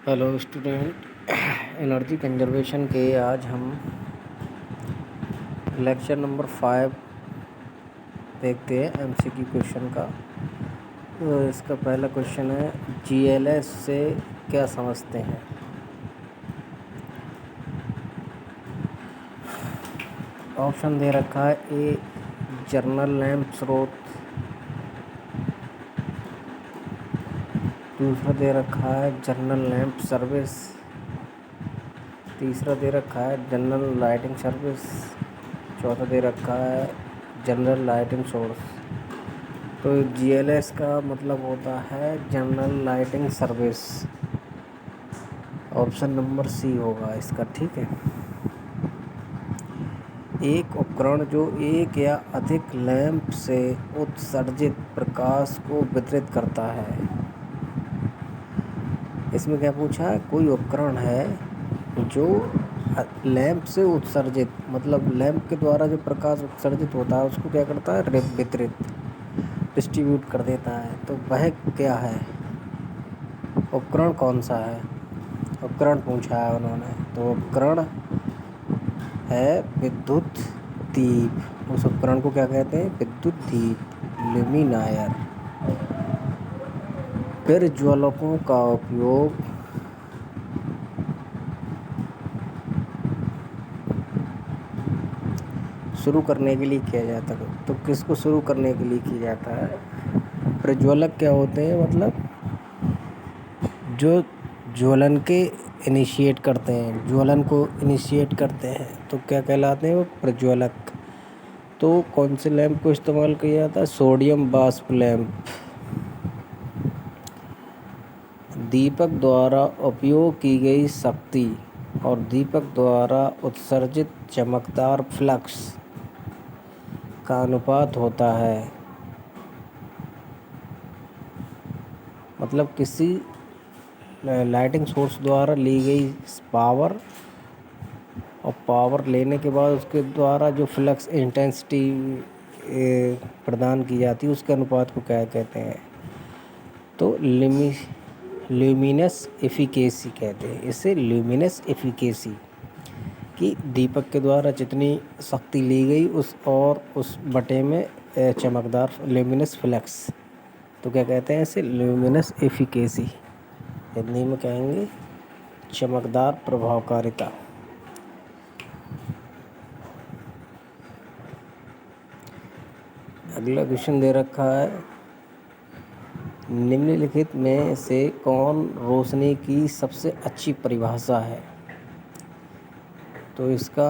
Hello student, energy conservation के आज हम लेक्चर नंबर 5 देखते हैं एमसीक्यू क्वेश्चन का। तो इसका पहला क्वेश्चन है, जीएलएस से क्या समझते हैं। ऑप्शन दे रखा है ए जर्नल लैंप स्रोत, दूसरा दे रखा है जर्नल लैंप सर्विस, तीसरा दे रखा है जनरल लाइटिंग सर्विस, चौथा दे रखा है जनरल लाइटिंग सोर्स। तो जीएलएस का मतलब होता है general lighting service. Option number C होगा इसका, ठीक है। एक उपकरण जो एक या अधिक लैंप से उत्सर्जित प्रकाश को वितरित करता है। इसमें क्या पूछा है, कोई उपकरण है जो लैंप से उत्सर्जित, मतलब लैंप के द्वारा जो प्रकाश उत्सर्जित होता है उसको क्या करता है, वितरित, डिस्ट्रीब्यूट कर देता है। तो वह क्या है, उपकरण कौन सा है, उपकरण पूछा है उन्होंने। तो उपकरण है विद्युत दीप। उस उपकरण को क्या कहते हैं, विद्युत दीप, ल्यूमिनायर। फिर ज्वलकों का उपयोग शुरू करने के लिए किया जाता है। तो किसको शुरू करने के लिए किया जाता है, प्रज्वलक क्या होते हैं, मतलब जो ज्वलन के इनिशिएट करते हैं, ज्वलन को इनिशिएट करते हैं, तो क्या कहलाते हैं वो, प्रज्वलक। तो कौन से लैंप को इस्तेमाल किया जाता है, सोडियम वाष्प लैंप। दीपक द्वारा उपयोग की गई शक्ति और दीपक द्वारा उत्सर्जित चमकदार फ्लक्स का अनुपात होता है। मतलब किसी लाइटिंग सोर्स द्वारा ली गई पावर और पावर लेने के बाद उसके द्वारा जो फ्लक्स इंटेंसिटी प्रदान की जाती है उसके अनुपात को क्या कहते हैं, तो ल्यूमिनस एफिकेसी कहते हैं इसे, ल्यूमिनस एफिकेसी। कि दीपक के द्वारा जितनी शक्ति ली गई उस बटे में चमकदार ल्यूमिनस फ्लक्स, तो क्या कहते हैं इसे, ल्यूमिनस एफिकेसी। हिंदी में कहेंगे चमकदार प्रभावकारिता। अगला क्वेश्चन दे रखा है, निम्नलिखित में से कौन रोशनी की सबसे अच्छी परिभाषा है। तो इसका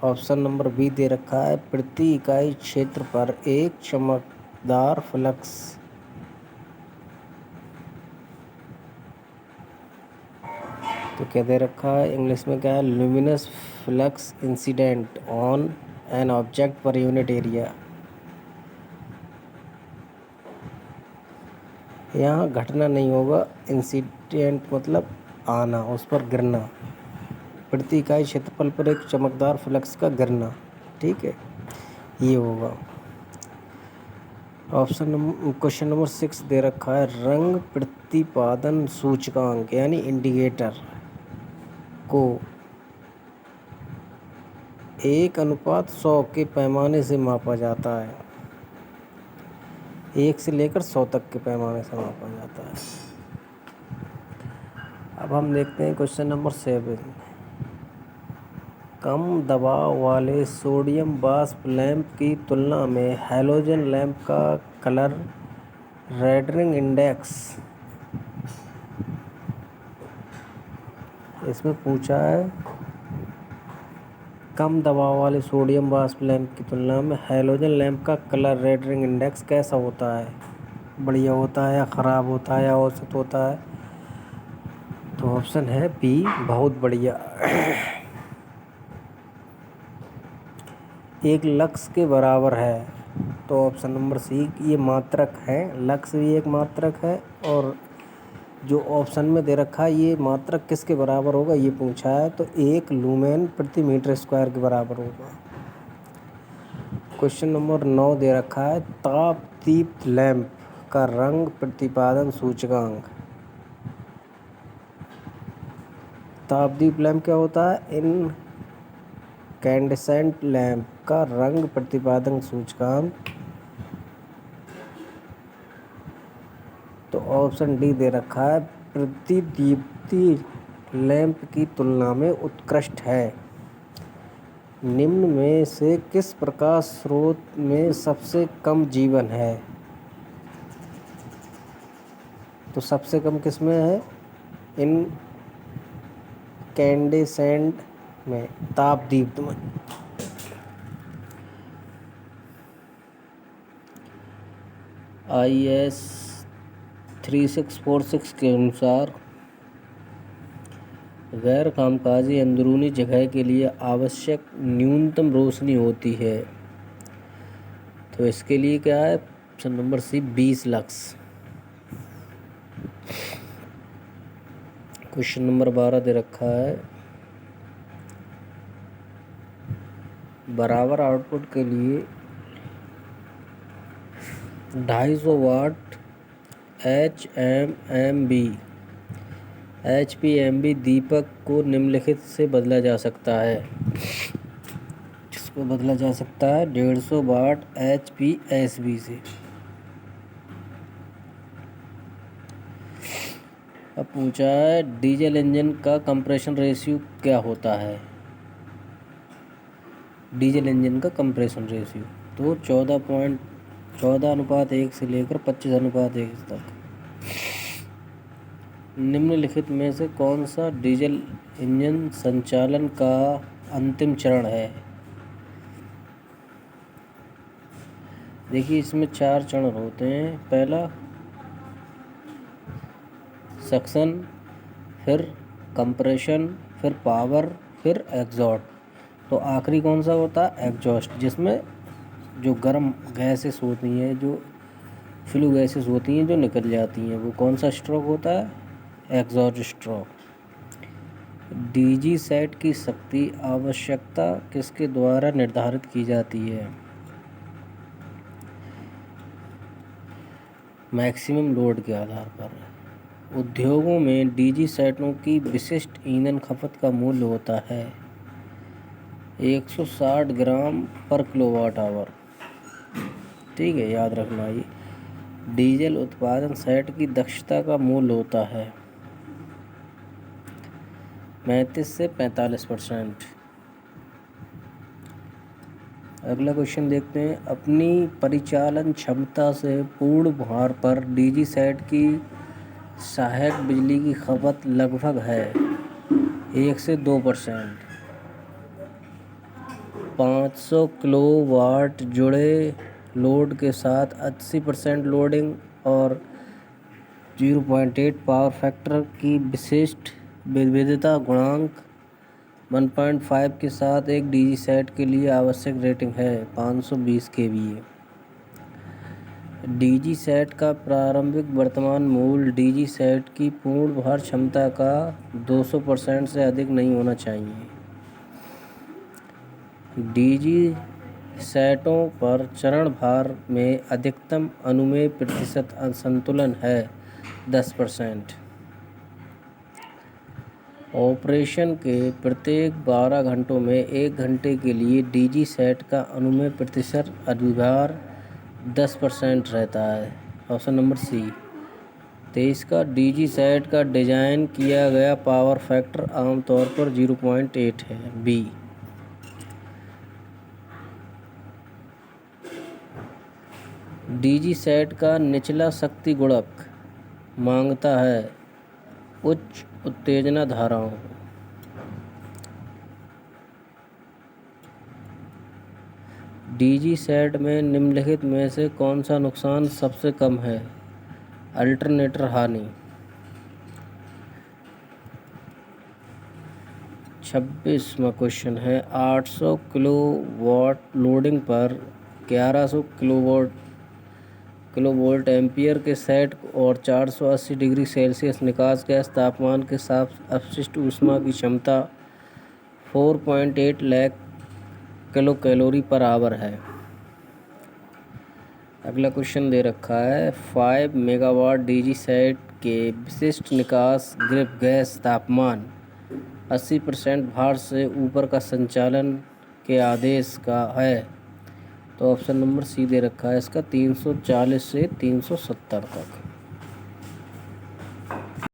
ऑप्शन नंबर बी दे रखा है, प्रति इकाई क्षेत्र पर एक चमकदार फ्लक्स। तो क्या दे रखा है, इंग्लिश में क्या है, luminous flux incident on an object per unit area. यहाँ घटना नहीं होगा, इंसिडेंट मतलब आना, उस पर गिरना, प्रति इकाई क्षेत्रफल पर एक चमकदार फ्लक्स का गिरना, ठीक है, ये होगा। क्वेश्चन नंबर 6 दे रखा है, रंग प्रतिपादन सूचकांक यानी इंडिकेटर को 1:100 के पैमाने से मापा जाता है। 1 से लेकर 100 तक के पैमाने से मापा जाता है। अब हम देखते हैं क्वेश्चन नंबर 7। कम दबाव वाले सोडियम वाष्प लैंप की तुलना में हैलोजन लैंप का कलर रेडरिंग इंडेक्स, इसमें पूछा है कम दबाव वाले सोडियम वाष्प लैंप की तुलना में हैलोजन लैंप का कलर रेडरिंग इंडेक्स कैसा होता है, बढ़िया होता है या ख़राब होता है या औसत होता है। तो ऑप्शन है बी, बहुत बढ़िया। 1 लक्स के बराबर है। तो ऑप्शन नंबर सी, ये मात्रक है, लक्स भी एक मात्रक है, और जो ऑप्शन में दे रखा है ये मात्रक किसके बराबर होगा ये पूछा है, तो 1 लूमेन प्रति मीटर स्क्वायर के बराबर होगा। क्वेश्चन नंबर 9 दे रखा है, ताप दीप्त लैंप का रंग प्रतिपादन सूचकांक। तापदीप लैंप क्या होता है? इनकैंडेसेंट लैंप का रंग प्रतिपादन सूचकांक। तो ऑप्शन डी दे रखा है, प्रतिदीप्ति लैंप की तुलना में उत्कृष्ट है। निम्न में से किस प्रकाश स्रोत में सबसे कम जीवन है? तो सबसे कम किस में है? इनकैंडेसेंट में, तापदीप्त में। IS 3646 के अनुसार गैर कामकाजी अंदरूनी जगह के लिए आवश्यक न्यूनतम रोशनी होती है। तो इसके लिए क्या है? Option number C 20 lux. Question number 12 दे रखा है, बराबर आउटपुट के लिए 250 वाट HPMB दीपक को निम्नलिखित से बदला जा सकता है। जिसको बदला जा सकता है 150 वाट HPSB से। अब पूछा है डीजल इंजन का कंप्रेशन रेशियो क्या होता है? डीजल इंजन का कंप्रेशन रेशियो तो 14:1 से लेकर 25:1 तक। निम्नलिखित में से कौन सा डीजल इंजन संचालन का अंतिम चरण है? देखिए इसमें 4 चरण होते हैं। पहला सक्शन, फिर कंप्रेशन, फिर पावर, फिर एग्जॉस्ट। तो आखिरी कौन सा होता है? एग्जॉस्ट, जिसमें जो गर्म गैसेस होती हैं, जो फ्लू गैसेस होती हैं जो निकल जाती हैं, वो कौन सा स्ट्रोक होता है? Exhaust stroke. डीजी सेट की शक्ति आवश्यकता किसके द्वारा निर्धारित की जाती है? मैक्सिमम लोड के आधार पर। उद्योगों में डीजी सेटों की विशिष्ट ईंधन खपत का मूल्य होता है 160 ग्राम पर किलोवाट आवर। ठीक है, याद रखना। ये डीजल उत्पादन सेट की दक्षता का मूल्य होता है 35 से 45%। अगला क्वेश्चन देखते हैं, अपनी परिचालन क्षमता से पूर्ण भार पर डीजी सेट की सहायक बिजली की खपत लगभग है 1 से 2%। 500 किलोवाट जुड़े लोड के साथ 80% लोडिंग और 0.8 पावर फैक्टर की विशिष्ट विविधता गुणांक 1.5 के साथ एक डीजी सेट के लिए आवश्यक रेटिंग है 520 kVA। डीजी सेट का प्रारंभिक वर्तमान मूल्य डीजी सेट की पूर्ण भार क्षमता का 200% से अधिक नहीं होना चाहिए। डीजी सेटों पर चरण भार में अधिकतम अनुमेय प्रतिशत असंतुलन है 10%। ऑपरेशन के प्रत्येक 12 घंटों में 1 घंटे के लिए डीजी सेट का अनुमेय प्रतिशत अधिभार 10% रहता है। ऑप्शन नंबर सी। 23 का डीजी सेट का डिजाइन किया गया पावर फैक्टर आमतौर पर 0.8 है। बी। डीजी सेट का निचला शक्ति गुणक मांगता है उच्च उत्तेजना धाराओं। डीजी सेट में निम्नलिखित में से कौन सा नुकसान सबसे कम है? अल्टरनेटर हानि। 26वां क्वेश्चन है, 800 किलोवाट लोडिंग पर 1100 किलोवोल्ट एम्पियर के सेट और 480 डिग्री सेल्सियस निकास गैस तापमान के साथ अपशिष्ट ऊष्मा की क्षमता 4.8 lakh kilo calorie per hour है। अगला क्वेश्चन दे रखा है, 5 मेगावाट डीजी सेट के विशिष्ट निकास गैस तापमान 80% भार से ऊपर का संचालन के आदेश का है? तो ऑप्शन नंबर सी दे रखा है इसका 340 से 370 तक।